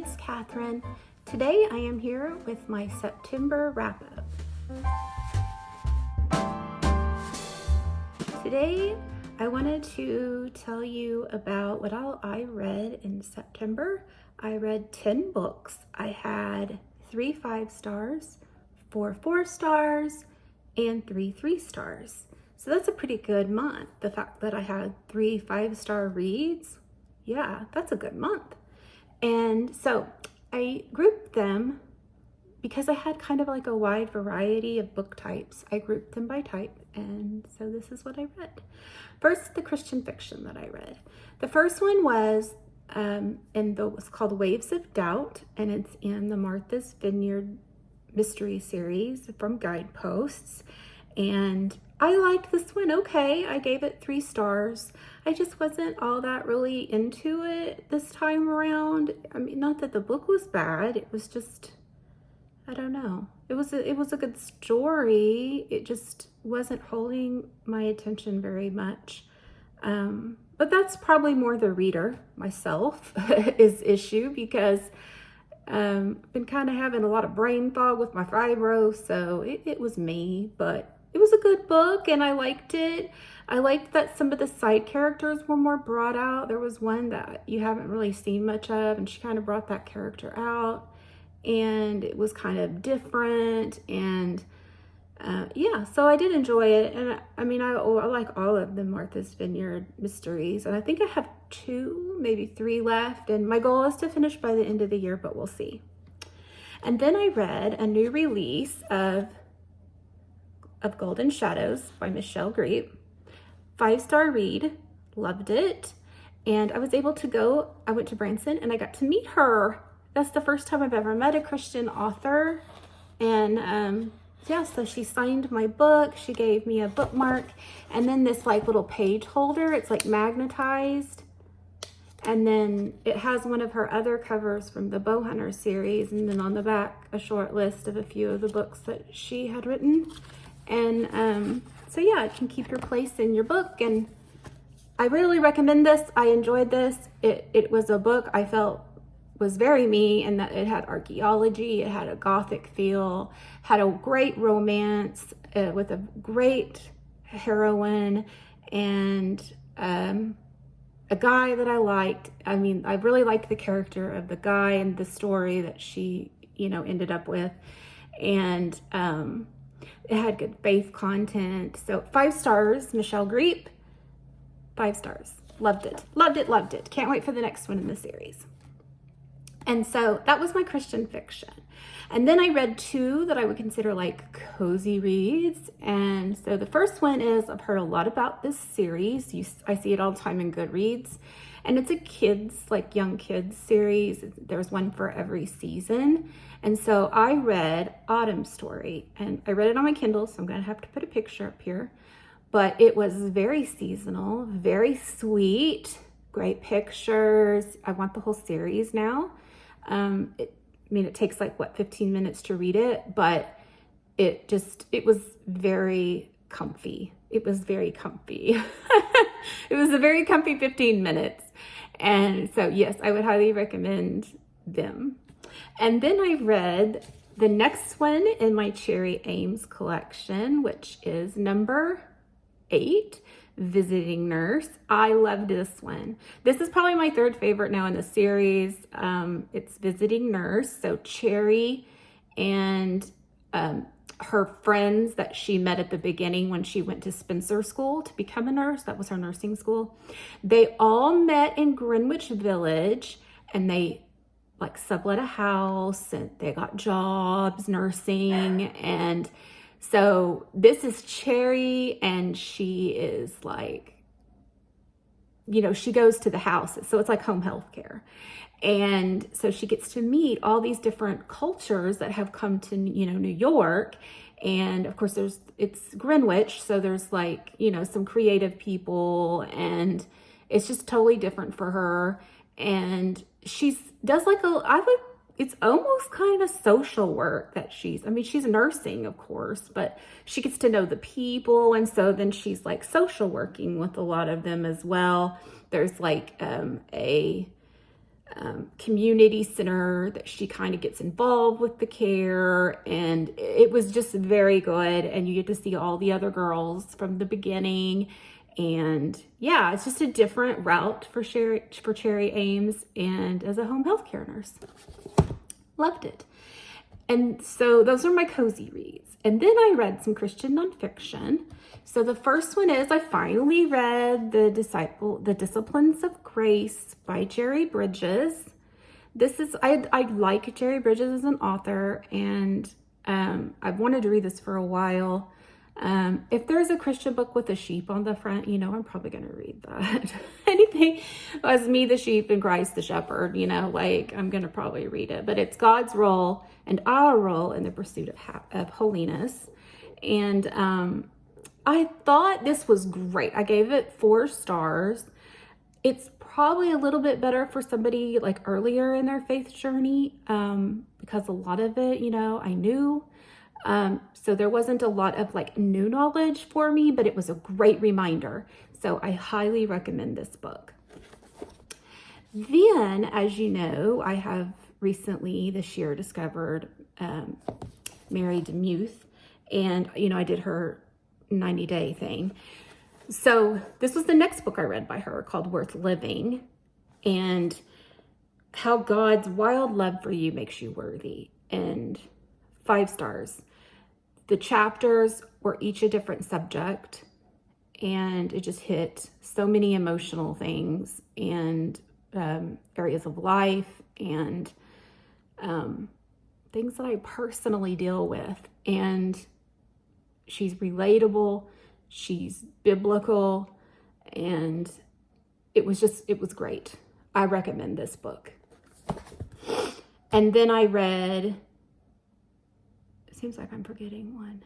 it's Catherine. Today I am here with my September wrap-up. Today I wanted to tell you about what all I read in September. I read 10 books. I had 3 5 stars, 4 4 stars, and 3 3 stars. So that's a pretty good month. The fact that I had 3 5-star reads, yeah, that's a good month. And so I grouped them because I had kind of like a wide variety of book types. I grouped them by type, and so this is what I read. First, the Christian fiction that I read. The first one was was called Waves of Doubt, and it's in the Martha's Vineyard mystery series from Guideposts. And I liked this one okay. I gave it 3 stars. I just wasn't all that really into it this time around. I mean, not that the book was bad. It was just, I don't know. It was a good story. It just wasn't holding my attention very much. But that's probably more the reader, myself, is issue, because I've been kind of having a lot of brain fog with my fibro, so it was me. But it was a good book and I liked it. I liked that some of the side characters were more brought out. There was one that you haven't really seen much of, and she kind of brought that character out, and it was kind of different. And yeah, so I did enjoy it. And I mean, I like all of the Martha's Vineyard mysteries, and I think I have 2, maybe 3 left, and my goal is to finish by the end of the year, but we'll see. And then I read a new release of Golden Shadows by Michelle Greep. 5-star read, loved it. And I was able to go, I went to Branson and I got to meet her. That's the first time I've ever met a Christian author. And yeah, so she signed my book, she gave me a bookmark, and then this like little page holder. It's like magnetized. And then it has one of her other covers from the Bowhunter series, and then on the back, a short list of a few of the books that she had written. And so yeah, it can keep your place in your book, and I really recommend this. I enjoyed this. It was a book I felt was very me, in that it had archaeology, it had a gothic feel, had a great romance with a great heroine, and a guy that I liked. I mean, I really liked the character of the guy and the story that she, ended up with. And it had good faith content. So 5 stars, Michelle Greep, 5 stars. Loved it, loved it, loved it. Can't wait for the next one in the series. And so that was my Christian fiction. And then I read 2 that I would consider like cozy reads. And so the first one is, I've heard a lot about this series. I see it all the time in Goodreads. And it's a kids, like young kids series. There's one for every season. And so I read Autumn Story, and I read it on my Kindle, so I'm gonna have to put a picture up here. But it was very seasonal, very sweet, great pictures. I want the whole series now. It takes like 15 minutes to read it, but it was very comfy. It was very comfy. It was a very comfy 15 minutes. And so yes, I would highly recommend them. And then I read the next one in my Cherry Ames collection, which is number 8, Visiting Nurse. I loved this one. This is probably my 3rd favorite now in the series. It's Visiting Nurse. So Cherry and her friends that she met at the beginning when she went to Spencer School to become a nurse, that was her nursing school, they all met in Greenwich Village, and they like sublet a house, and they got jobs nursing. And so this is Cherry, and she is like, she goes to the house. So it's like home health care. And so she gets to meet all these different cultures that have come to, New York. And of course it's Greenwich. So there's like, some creative people, and it's just totally different for her. And does like it's almost kind of social work that she's nursing, of course, but she gets to know the people. And so then she's like social working with a lot of them as well. There's like a community center that she kind of gets involved with the care, and it was just very good, and you get to see all the other girls from the beginning. And yeah, it's just a different route for Cherry Ames, and as a home health care nurse, loved it. And so those are my cozy reads. And then I read some Christian nonfiction. So the first one is I finally read The Disciplines of Grace by Jerry Bridges. This is, I like Jerry Bridges as an author, and I've wanted to read this for a while. If there's a Christian book with a sheep on the front, I'm probably going to read that. Anything as me, the sheep, and Christ, the shepherd, I'm going to probably read it. But it's God's role and our role in the pursuit of holiness. And I thought this was great. I gave it 4 stars. It's probably a little bit better for somebody like earlier in their faith journey, because a lot of it, I knew. So there wasn't a lot of like new knowledge for me, but it was a great reminder. So I highly recommend this book. Then, as you know, I have recently this year discovered Mary DeMuth, and I did her 90-day thing. So this was the next book I read by her, called Worth Living, and how God's wild love for you makes you worthy, and 5 stars. The chapters were each a different subject, and it just hit so many emotional things and areas of life and things that I personally deal with. And she's relatable, she's biblical, and it was great. I recommend this book. And then I read, it seems like I'm forgetting one.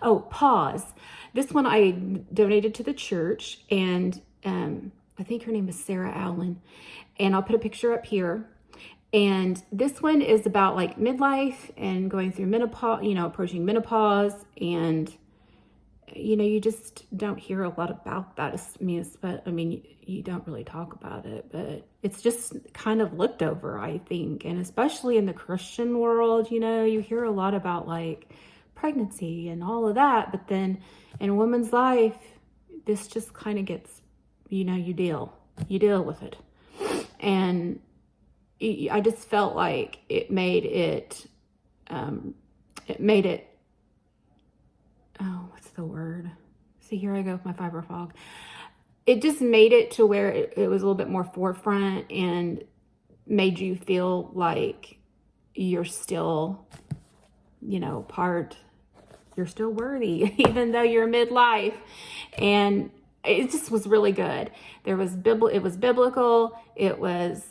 Oh, Pause. This one I donated to the church, and I think her name is Sarah Allen, and I'll put a picture up here. And this one is about like midlife and going through menopause, approaching menopause. And, you just don't hear a lot about that. You don't really talk about it, but it's just kind of looked over, I think. And especially in the Christian world, you hear a lot about like pregnancy and all of that. But then in a woman's life, this just kind of gets, you deal with it. And I just felt like it made it, oh, what's the word? See, here I go with my fiber fog. It just made it to where it was a little bit more forefront and made you feel like you're still, you're still worthy, even though you're midlife. And it just was really good. It was biblical. It was,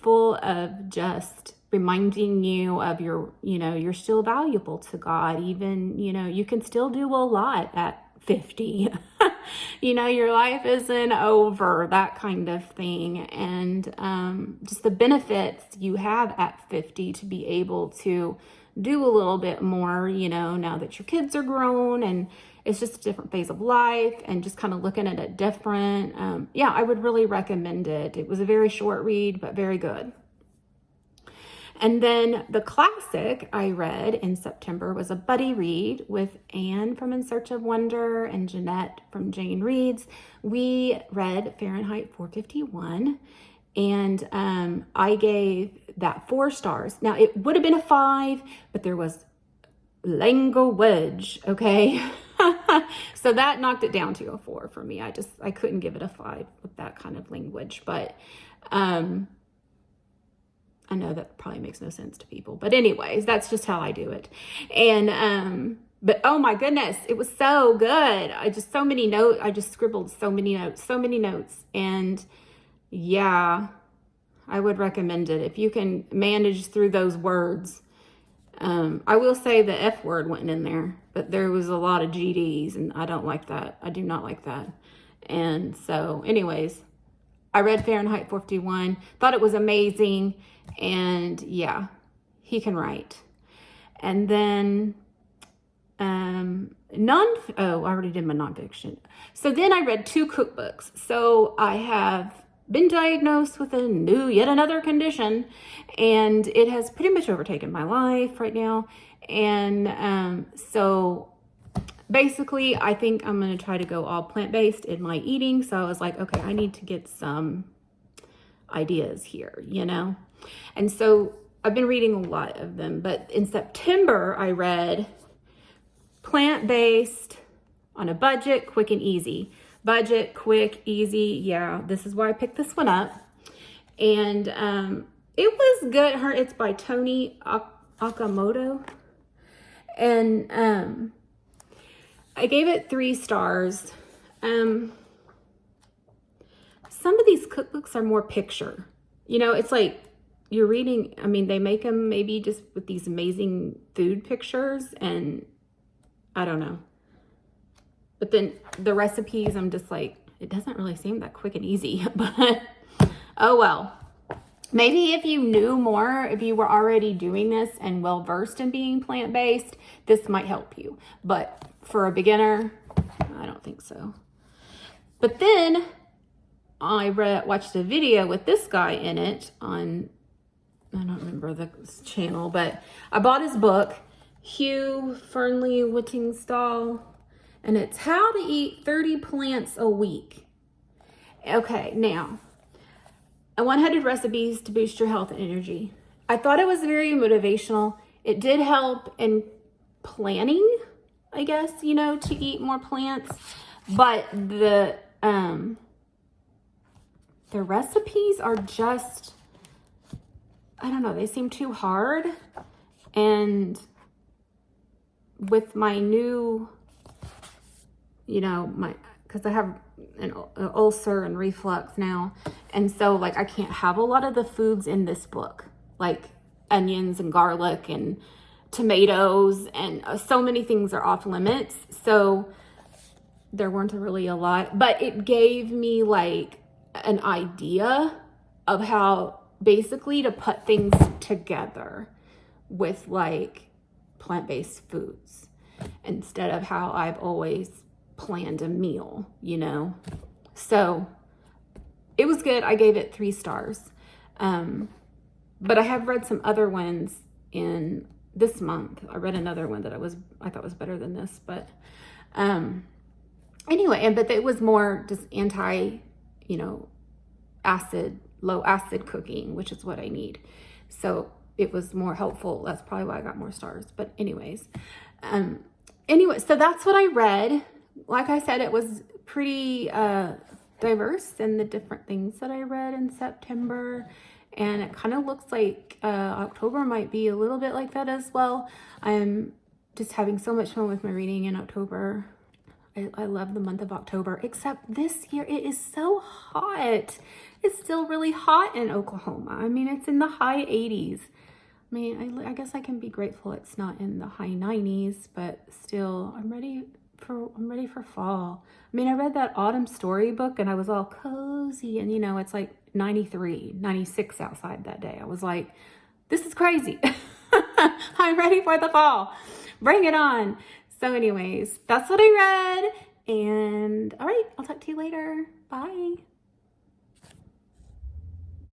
full of just reminding you of you're still valuable to God. Even, you can still do a lot at 50. Your life isn't over, that kind of thing. And just the benefits you have at 50 to be able to do a little bit more, now that your kids are grown, and it's just a different phase of life, and just kind of looking at it different. I would really recommend it. It was a very short read, but very good. And then the classic I read in September was a buddy read with Anne from In Search of Wonder and Jeanette from Jane Reads. We read Fahrenheit 451, and I gave that 4 stars. Now, it would have been a 5, but there was language, okay? So that knocked it down to a 4 for me. I couldn't give it a 5 with that kind of language, but I know that probably makes no sense to people, but anyways, that's just how I do it. And but oh my goodness, it was so good. I just scribbled so many notes, and yeah, I would recommend it if you can manage through those words. I will say the F word went in there, but there was a lot of GDs, and I don't like that. I do not like that. And so anyways, I read Fahrenheit 451, thought it was amazing. And yeah, he can write. And then, I already did my nonfiction. So then I read 2 cookbooks. So I have been diagnosed with yet another condition, and it has pretty much overtaken my life right now. And so basically, I think I'm going to try to go all plant-based in my eating. So I was like, okay, I need to get some ideas here, you know? And so I've been reading a lot of them, but in September, I read Plant-Based on a Budget, Quick and Easy. Budget, quick, easy. Yeah, this is why I picked this one up. And it was good. It's by Toni Okamoto. And I gave it 3 stars. Some of these cookbooks are more picture. You know, it's like you're reading, I mean, they make them maybe just with these amazing food pictures, and I don't know. But then the recipes, I'm just like, it doesn't really seem that quick and easy, but oh well. Maybe if you knew more, if you were already doing this and well-versed in being plant-based, this might help you. But for a beginner, I don't think so. But then I watched a video with this guy in it on, I don't remember the channel, but I bought his book, Hugh Fearnley Whittingstall, and it's How to Eat 30 Plants a Week. Okay, now, 100 recipes to boost your health and energy. I thought it was very motivational. It did help in planning, I guess, you know, to eat more plants, but the recipes are just, I don't know, they seem too hard. And with my new, you know, because I have an ulcer and reflux now. And so like, I can't have a lot of the foods in this book, like onions and garlic and tomatoes, and so many things are off limits. So there weren't really a lot, but it gave me like an idea of how basically to put things together with like plant-based foods instead of how I've always planned a meal, you know? So it was good. I gave it 3 stars. But I have read some other ones in this month. I read another one that I thought was better than this, but anyway, but it was more just you know, low acid cooking, which is what I need. So it was more helpful. That's probably why I got more stars. But anyways, so that's what I read. Like I said, it was pretty diverse in the different things that I read in September. And it kind of looks like October might be a little bit like that as well. I'm just having so much fun with my reading in October. I love the month of October, except this year it is so hot. It's still really hot in Oklahoma. I mean, it's in the high 80s. I mean, I guess I can be grateful it's not in the high 90s, but still, I'm ready for fall. I mean, I read that autumn storybook and I was all cozy, and you know, it's like 93, 96 outside that day. I was like, this is crazy. I'm ready for the fall. Bring it on. So anyways, that's what I read. And all right, I'll talk to you later. Bye.